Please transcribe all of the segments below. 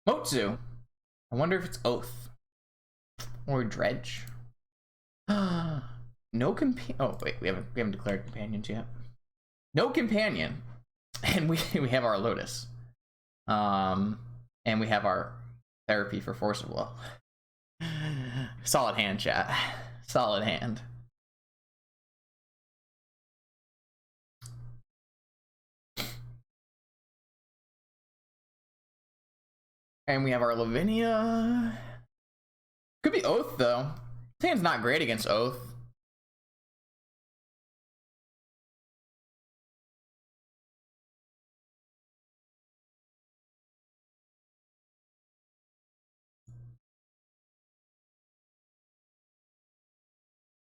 Motsu. I wonder if it's Oath or Dredge. No companion. Oh wait, we haven't declared companions yet. No companion, and we have our Lotus, and we have our therapy for Force of Will. Solid hand, chat. Solid hand. And we have our Lavinia. Could be Oath, though. This hand's not great against Oath.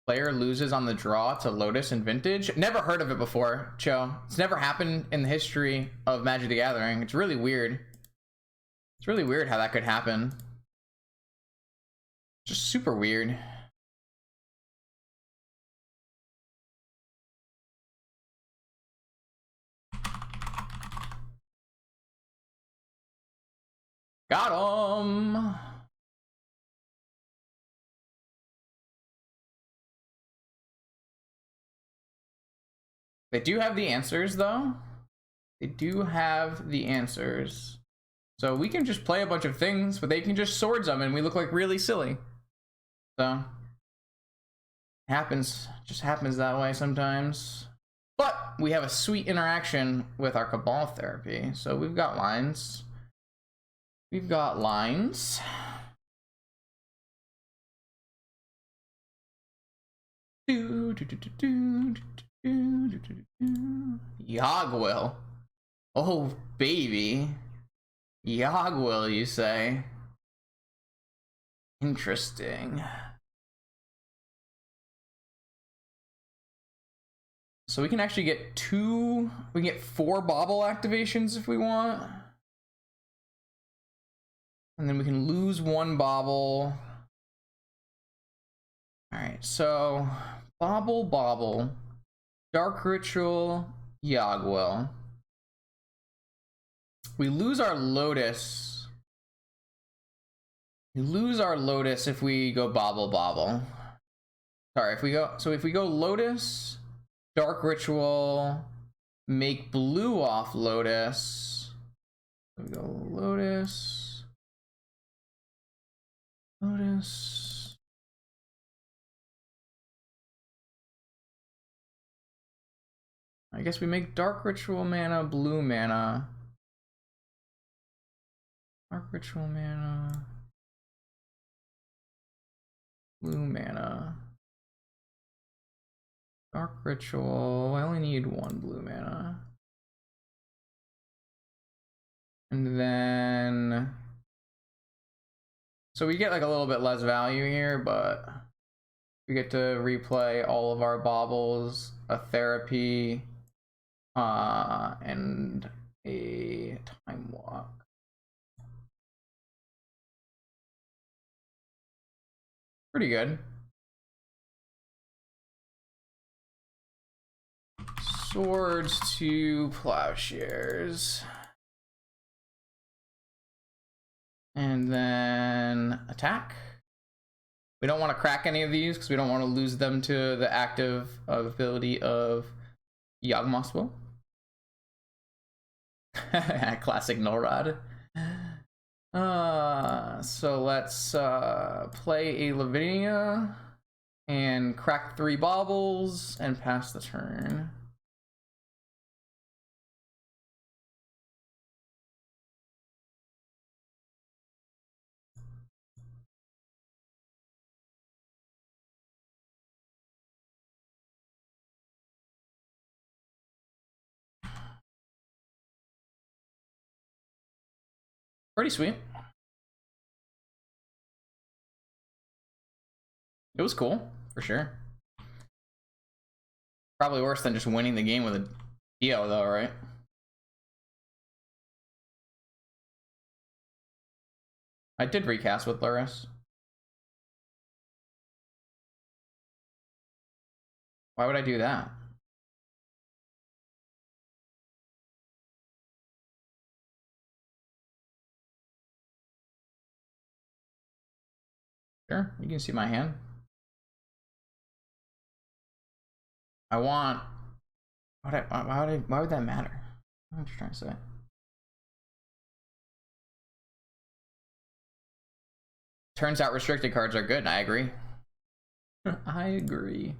Player loses on the draw to Lotus and Vintage. Never heard of it before, Cho. It's never happened in the history of Magic the Gathering. It's really weird. It's really weird how that could happen. Just super weird. Got him. They do have the answers, though. They do have the answers. So we can just play a bunch of things, but they can just swords them and we look like really silly. So happens, just happens that way sometimes. But we have a sweet interaction with our Cabal therapy. So we've got lines. We've got lines. Yogwill. Oh, baby. Yogwill, you say? Interesting. So we can actually get we can get 4 Bobble activations if we want. And then we can lose 1 Bobble. Alright, so Bobble, Dark Ritual, Yogwill. We lose our Lotus. We lose our Lotus if we go Bobble. Sorry, if we go Lotus, Dark Ritual, make blue off Lotus. We go Lotus. I guess we make Dark Ritual mana, blue mana. Dark Ritual mana. Blue mana. Dark Ritual. I only need 1 blue mana. And then... So we get like a little bit less value here, but we get to replay all of our baubles, a therapy, and a time walk. Pretty good. Swords to plowshares. And then attack. We don't want to crack any of these because we don't want to lose them to the active ability of Yawgmoth's. Classic Norrod. So let's play a Lavinia and crack 3 baubles and pass the turn. Pretty sweet. It was cool, for sure. Probably worse than just winning the game with a Dio, though, right? I did recast with Lurrus. Why would I do that? Sure, you can see my hand. I want... Why would that matter? I'm just trying to say. Turns out restricted cards are good, and I agree. I agree.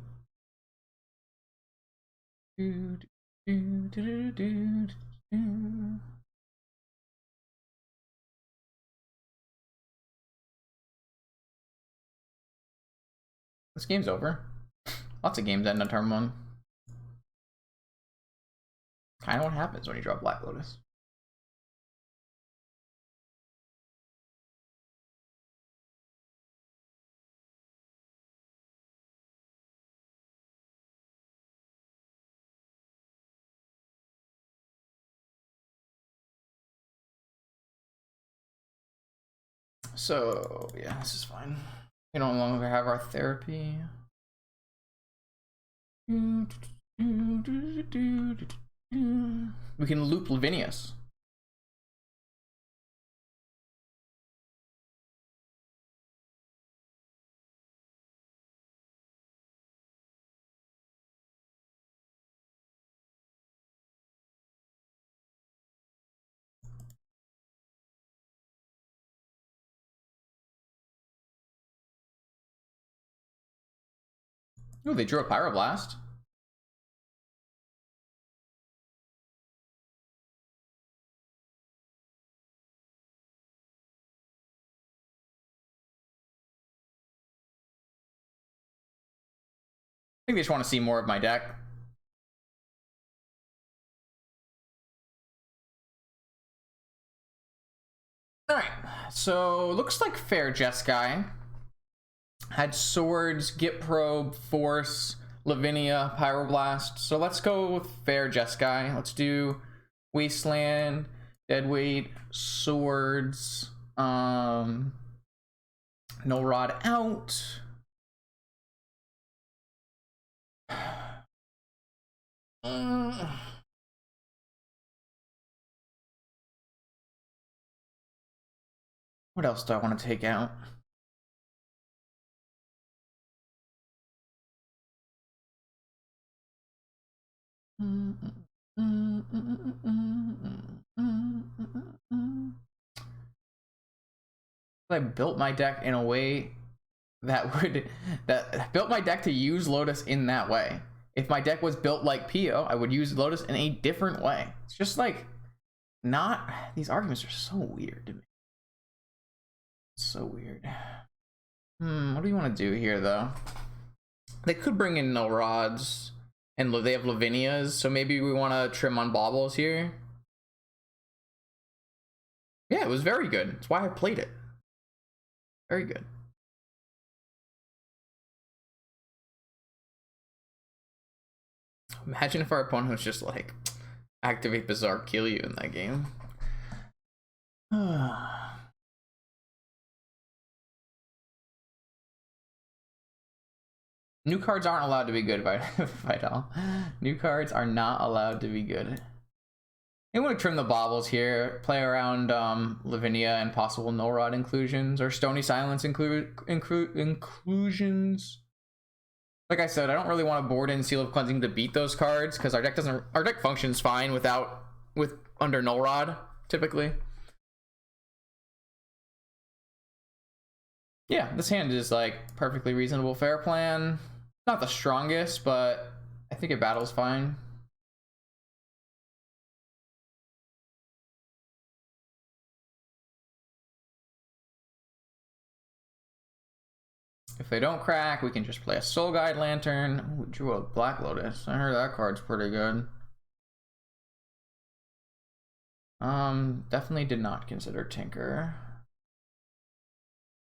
This game's over. Lots of games end on turn 1. Kind of what happens when you draw Black Lotus. So, yeah, this is fine. We no longer have our therapy. We can loop Lavinius. Oh, they drew a Pyroblast. I think they just want to see more of my deck. Alright, so looks like fair Jeskai. Had Swords, Git Probe, Force, Lavinia, Pyroblast. So let's go with fair Jeskai. Let's do Wasteland, Deadweight, Swords, No Rod out. What else do I want to take out? I built my deck in a way that built my deck to use Lotus in that way. If my deck was built like Pio, I would use Lotus in a different way. It's just like not, these arguments are so weird to me. So weird. What do you want to do here though? They could bring in no rods, and they have Lavinias, so maybe we want to trim on baubles here. Yeah, it was very good. That's why I played it. Very good. Imagine if our opponent was just like, activate Bizarre, kill you in that game. New cards aren't allowed to be good, Vital. New cards are not allowed to be good. I want to trim the baubles here, play around Lavinia and possible no rod inclusions or Stony Silence inclusions. Like I said, I don't really want to board in Seal of Cleansing to beat those cards because our deck functions fine with under no rod typically. Yeah, this hand is like perfectly reasonable fair plan. Not the strongest, but I think it battles fine. If they don't crack, we can just play a Soul Guide Lantern. Ooh, drew a Black Lotus. I heard that card's pretty good. Definitely did not consider Tinker.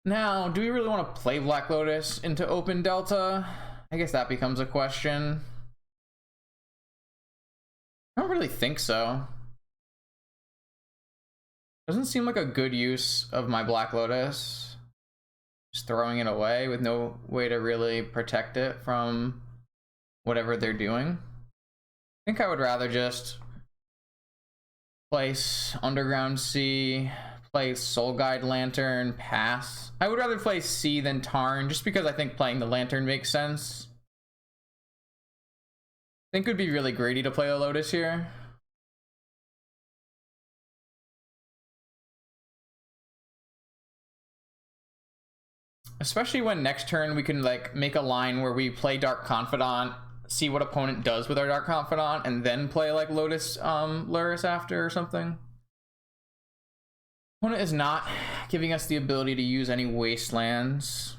Now, do we really want to play Black Lotus into open Delta? I guess that becomes a question. I don't really think so. Doesn't seem like a good use of my Black Lotus. Just throwing it away with no way to really protect it from whatever they're doing. I think I would rather just place Underground Sea, play Soul Guide Lantern, pass. I would rather play C than Tarn, just because I think playing the Lantern makes sense. I think it would be really greedy to play the Lotus here. Especially when next turn we can like make a line where we play Dark Confidant, see what opponent does with our Dark Confidant, and then play like Lotus Lurrus after or something. Opponent is not giving us the ability to use any wastelands.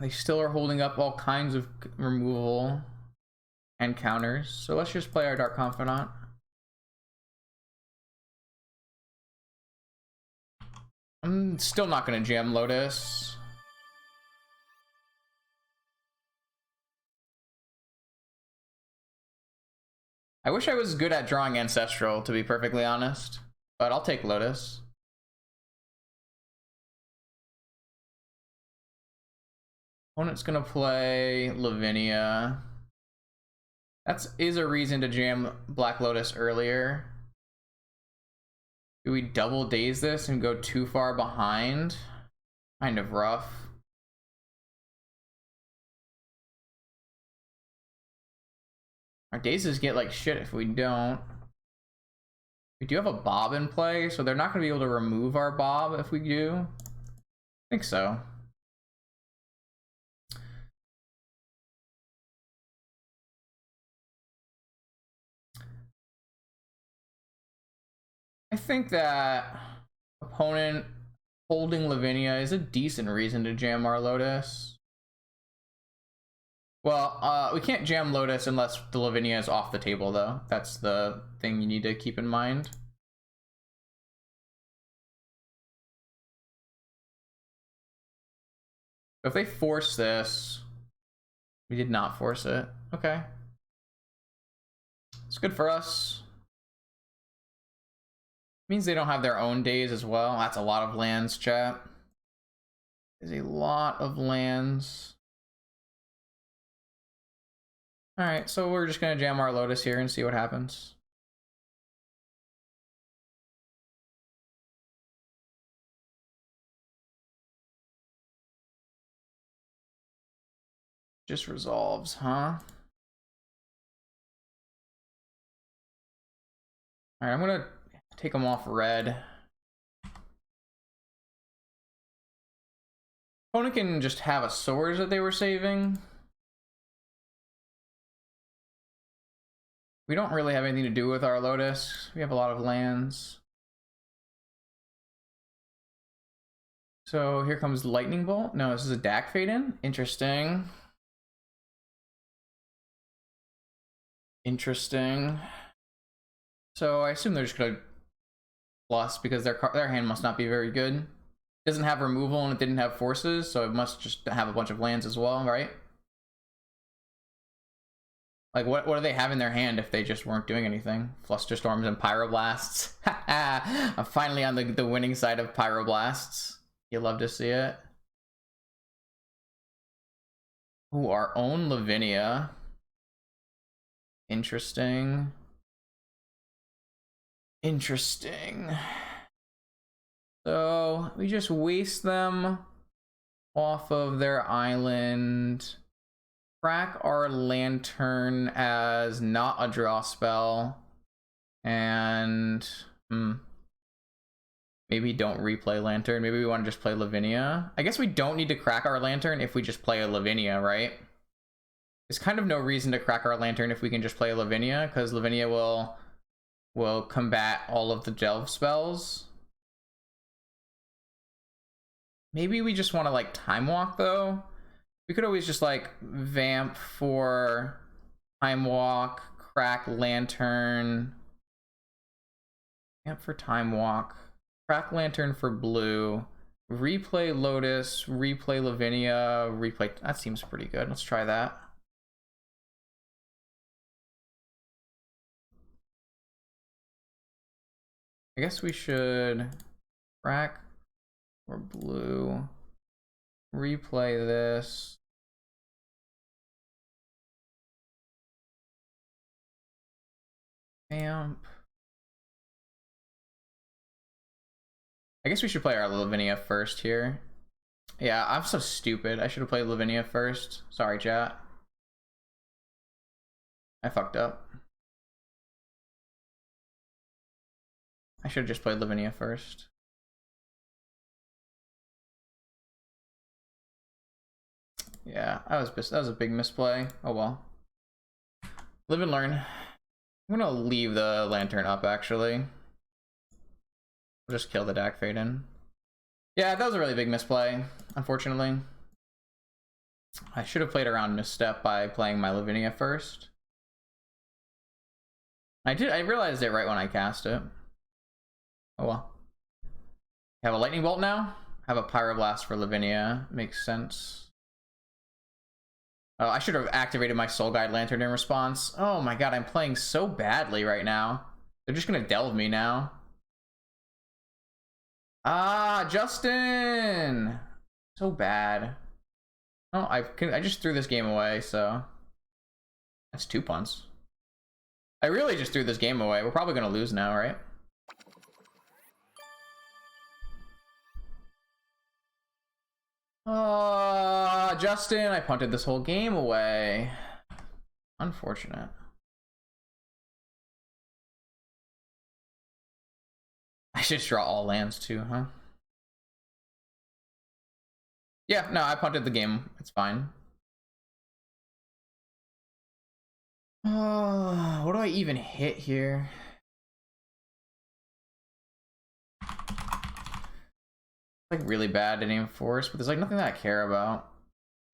They still are holding up all kinds of removal and counters. So let's just play our Dark Confidant. I'm still not going to jam Lotus. I wish I was good at drawing Ancestral, to be perfectly honest. But I'll take Lotus. Opponent's going to play Lavinia. That is a reason to jam Black Lotus earlier. Do we double daze this and go too far behind? Kind of rough. Our dazes get like shit if we don't. We do have a Bob in play, so they're not going to be able to remove our Bob if we do. I think so. I think that opponent holding Lavinia is a decent reason to jam our Lotus. Well, we can't jam Lotus unless the Lavinia is off the table, though. That's the thing you need to keep in mind. If they force this, we did not force it. Okay. It's good for us. Means they don't have their own days as well. That's a lot of lands, chat. There's a lot of lands. Alright, so we're just gonna jam our Lotus here and see what happens. Just resolves, huh? Alright, I'm gonna take them off red. Opponent can just have a Swords that they were saving. We don't really have anything to do with our Lotus. We have a lot of lands. So here comes Lightning Bolt. No, this is a Dak Fade-In. Interesting. Interesting. So I assume they're just gonna plus because their hand must not be very good. It doesn't have removal and it didn't have forces, so it must just have a bunch of lands as well, right? Like what do they have in their hand if they just weren't doing anything? Flusterstorms and Pyroblasts. I'm finally on the winning side of Pyroblasts. You love to see it. Ooh, our own Lavinia. Interesting. Interesting. So we just waste them off of their island. Crack our Lantern as not a draw spell. And maybe don't replay Lantern. Maybe we want to just play Lavinia. I guess we don't need to crack our Lantern if we just play a Lavinia, right? There's kind of no reason to crack our Lantern if we can just play a Lavinia, because Lavinia will combat all of the Delve spells. Maybe we just want to like Time Walk though. We could always just like vamp for Time Walk, crack Lantern. Vamp for Time Walk, crack Lantern for blue, replay Lotus, replay Lavinia, replay. That seems pretty good. Let's try that. I guess we should crack or blue, replay this. Vamp. I guess we should play our Lavinia first here. Yeah, I'm so stupid. I should have played Lavinia first. Sorry, chat. I fucked up. I should have just played Lavinia first. Yeah, that was a big misplay. Oh well. Live and learn. I'm gonna leave the lantern up actually. We'll just kill the Dak Faden. Yeah, that was a really big misplay, unfortunately. I should have played around misstep by playing my Lavinia first. I realized it right when I cast it. Oh well. Have a lightning bolt now? Have a pyroblast for Lavinia. Makes sense. Oh, I should have activated my Soul Guide Lantern in response. Oh my god, I'm playing so badly right now. They're just gonna delve me now. Ah, Justin! So bad. Oh, I just threw this game away, so... That's 2 punts. I really just threw this game away. We're probably gonna lose now, right? Oh, Justin, I punted this whole game away. Unfortunate. I should just draw all lands too, huh? Yeah, no, I punted the game. It's fine. Oh, what do I even hit here? Like really bad at aim force, but there's like nothing that I care about.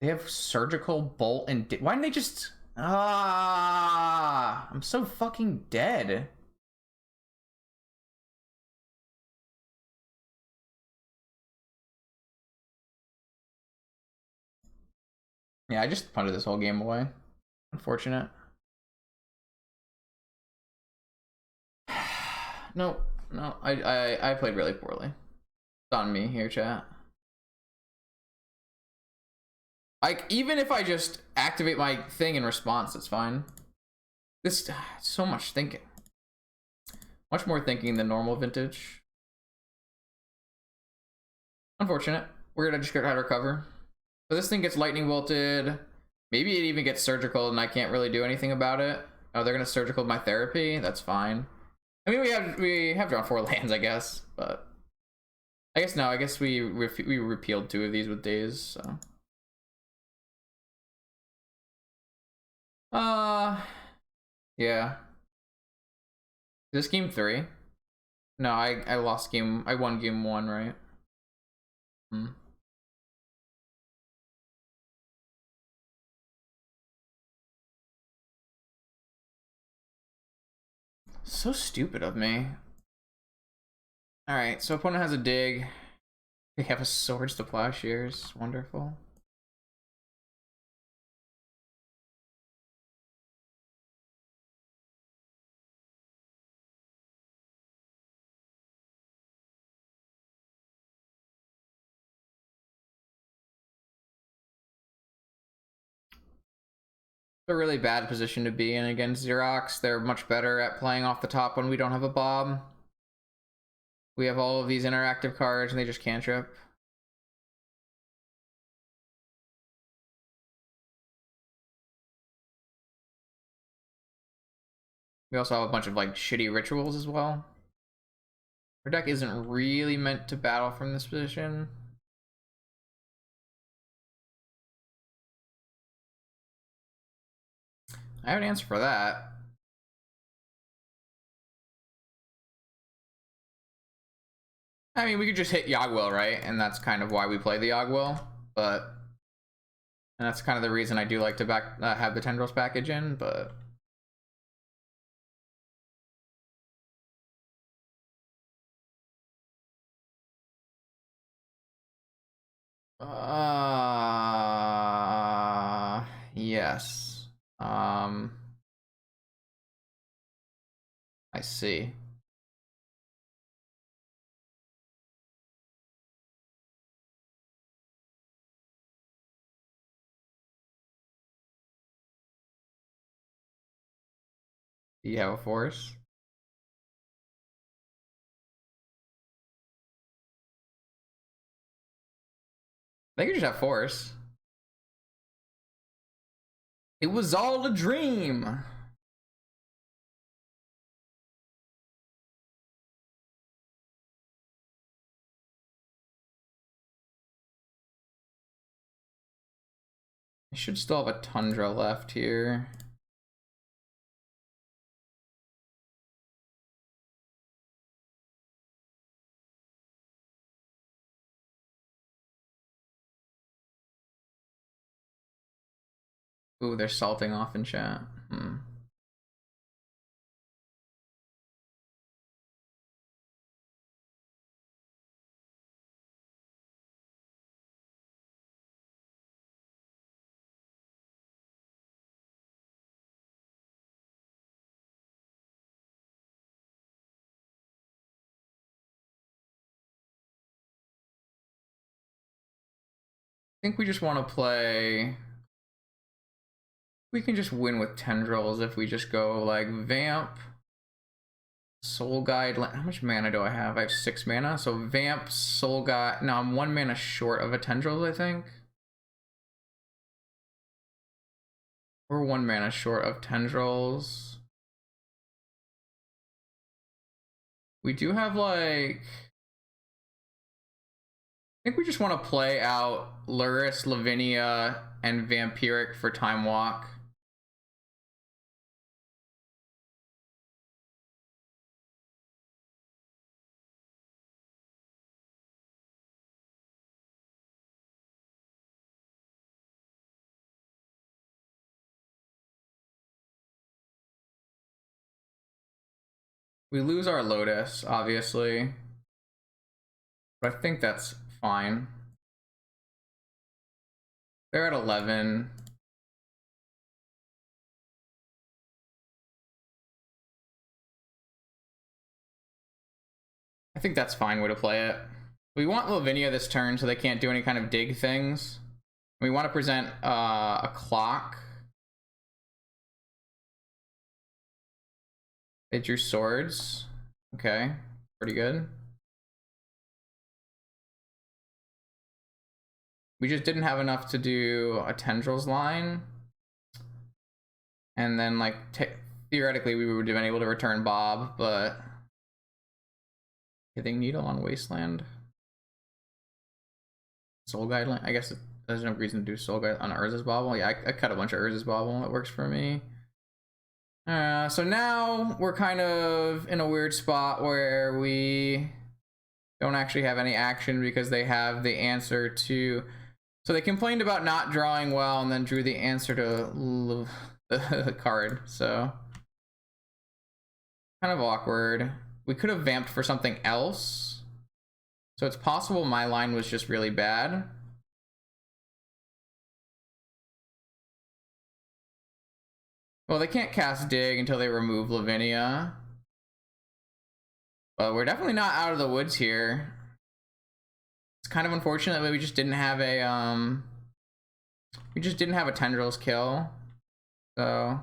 They have surgical bolt and why didn't they just I'm so fucking dead. Yeah, I just punted this whole game away. Unfortunate. No, I played really poorly. It's on me here, chat. Like, even if I just activate my thing in response, it's fine. This, so much thinking. Much more thinking than normal vintage. Unfortunate. We're gonna just try to recover. So this thing gets lightning bolted. Maybe it even gets surgical and I can't really do anything about it. Oh, they're gonna surgical my therapy? That's fine. I mean, we have drawn 4 lands, I guess, but I guess no. I guess we repealed 2 of these with days. So, yeah. Is this game 3? No, I lost game. I won game 1, right? Hmm. So stupid of me. All right, so opponent has a dig. They have a swords to plowshares. Wonderful. A really bad position to be in against Xerox. They're much better at playing off the top when we don't have a Bob. We have all of these interactive cards and they just cantrip. We also have a bunch of like shitty rituals as well. Our deck isn't really meant to battle from this position. I have an answer for that. I mean, we could just hit Yogwill, right? And that's kind of why we play the Yogwill. But and that's kind of the reason I do like to have the Tendrils package in, but yes. I see. Do you have a force? They could just have force. It was all a dream. I should still have a Tundra left here. Ooh, they're salting off in chat. I think we just want to play. We can just win with tendrils if we just go like Vamp, Soul Guide. How much mana do I have? I have 6 mana. So Vamp, Soul Guide. No, I'm 1 mana short of a tendrils, I think. We're 1 mana short of tendrils. We do have like. I think we just want to play out Lurrus, Lavinia, and Vampiric for Time Walk. We lose our Lotus, obviously. But I think that's fine. They're at 11. I think that's fine way to play it. We want Lavinia this turn so they can't do any kind of dig things. We want to present a clock. They drew swords. Okay, pretty good. We just didn't have enough to do a tendrils line. And then like theoretically we would have been able to return Bob, but hitting needle on Wasteland. Soul Guide, I guess there's no reason to do Soul Guide on Urza's Bobble. Yeah, I cut a bunch of Urza's Bobble. That works for me. So now we're kind of in a weird spot where we don't actually have any action because they have the answer to. So they complained about not drawing well and then drew the answer to the card. So kind of awkward. We could have vamped for something else. So it's possible my line was just really bad. Well, they can't cast Dig until they remove Lavinia. But we're definitely not out of the woods here. It's kind of unfortunate that we just didn't have a tendrils kill. So,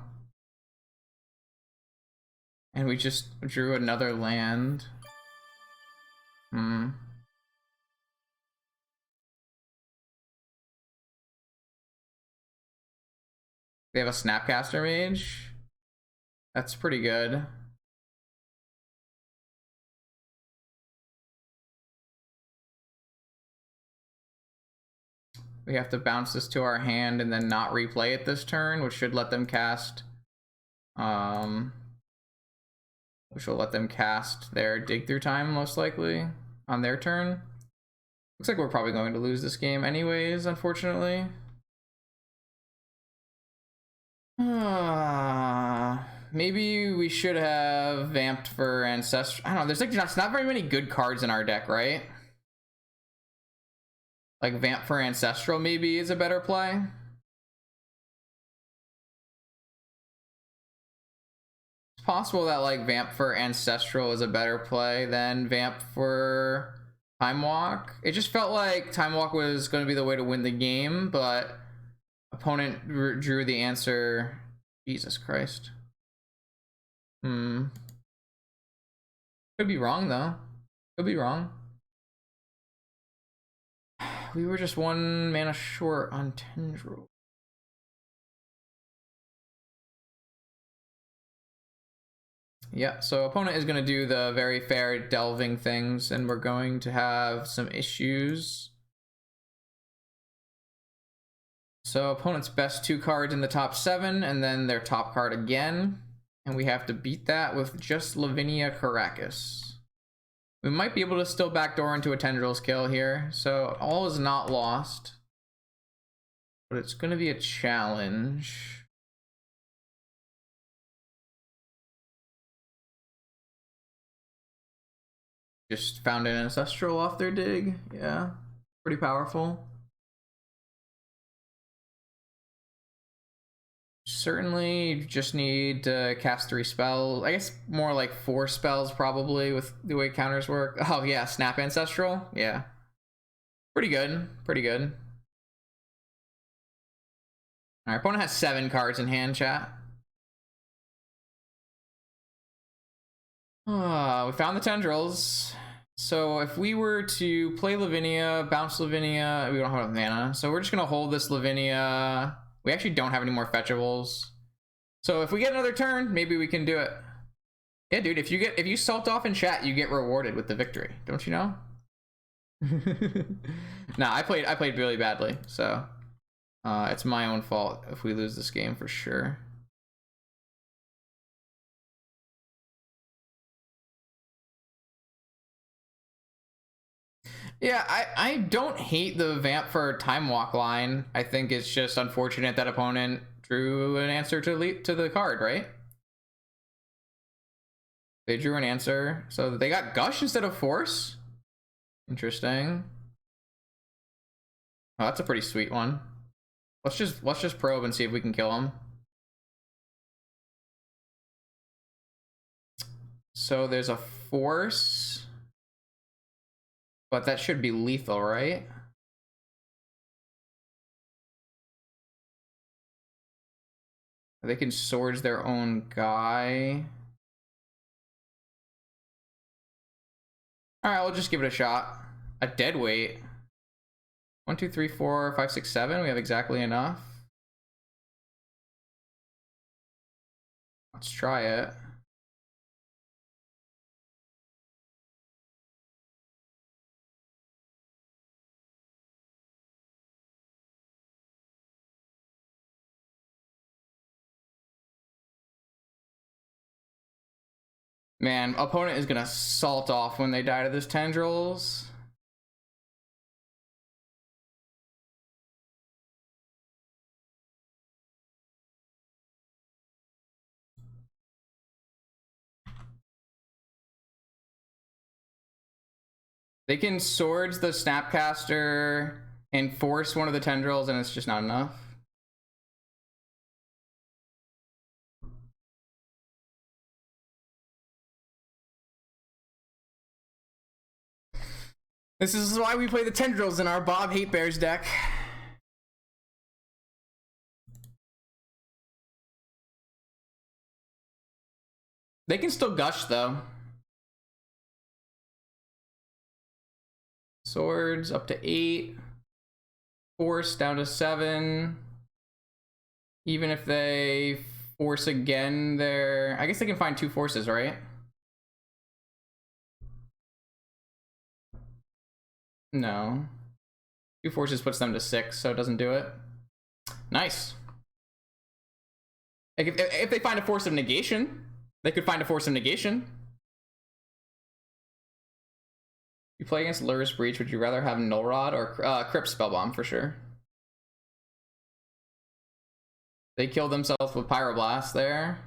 and we just drew another land. They have a Snapcaster Mage. That's pretty good. We have to bounce this to our hand and then not replay it this turn, which should let them cast their Dig Through Time most likely on their turn. Looks like we're probably going to lose this game anyways, unfortunately. Maybe we should have vamped for Ancestral. I don't know, there's like not very many good cards in our deck, right? Like Vamp for Ancestral maybe is a better play. It's possible that like Vamp for Ancestral is a better play than Vamp for Time Walk. It just felt like Time Walk was going to be the way to win the game, but opponent drew the answer. Jesus Christ. Could be wrong though. Could be wrong. we were just 1 mana short on Tendril. Yeah, so opponent is going to do the very fair delving things, and we're going to have some issues. So opponent's best 2 cards in the top 7, and then their top card again. And we have to beat that with just Lavinia Caracas. We might be able to still backdoor into a Tendrils kill here, so all is not lost. But it's going to be a challenge. Just found an Ancestral off their dig. Yeah, pretty powerful. Certainly just need to cast 3 spells. I guess more like 4 spells probably with the way counters work. Oh yeah, Snap Ancestral. Yeah. Pretty good. Pretty good. Our opponent has 7 cards in hand, chat. We found the Tendrils. So if we were to play Lavinia, bounce Lavinia, we don't have mana. So we're just going to hold this Lavinia. We actually don't have any more fetchables. So if we get another turn, maybe we can do it. Yeah, dude, if you salt off in chat, you get rewarded with the victory. Don't you know? Nah, I played really badly, so it's my own fault if we lose this game for sure. Yeah, I don't hate the Vamp for Time Walk line. I think it's just unfortunate that opponent drew an answer to the card, right? They drew an answer, so they got Gush instead of Force. Interesting. Oh, that's a pretty sweet one. Let's just probe and see if we can kill him. So there's a Force. But that should be lethal, right? They can swords their own guy. Alright, we'll just give it a shot. A dead weight. 1, 2, 3, 4, 5, 6, 7. We have exactly enough. Let's try it. Man, opponent is gonna salt off when they die to this Tendrils. They can swords the Snapcaster and force one of the Tendrils, and it's just not enough. This is why we play the Tendrils in our Bob Hate Bears deck. They can still gush though. Swords up to 8. Force down to 7. Even if they force again, I guess they can find 2 forces, right? No. 2 forces puts them to 6, so it doesn't do it. Nice. Like if they find a force of negation, they could find a force of negation. You play against Lurrus Breach, would you rather have Null Rod or Crypt Spellbomb for sure? They killed themselves with Pyroblast there.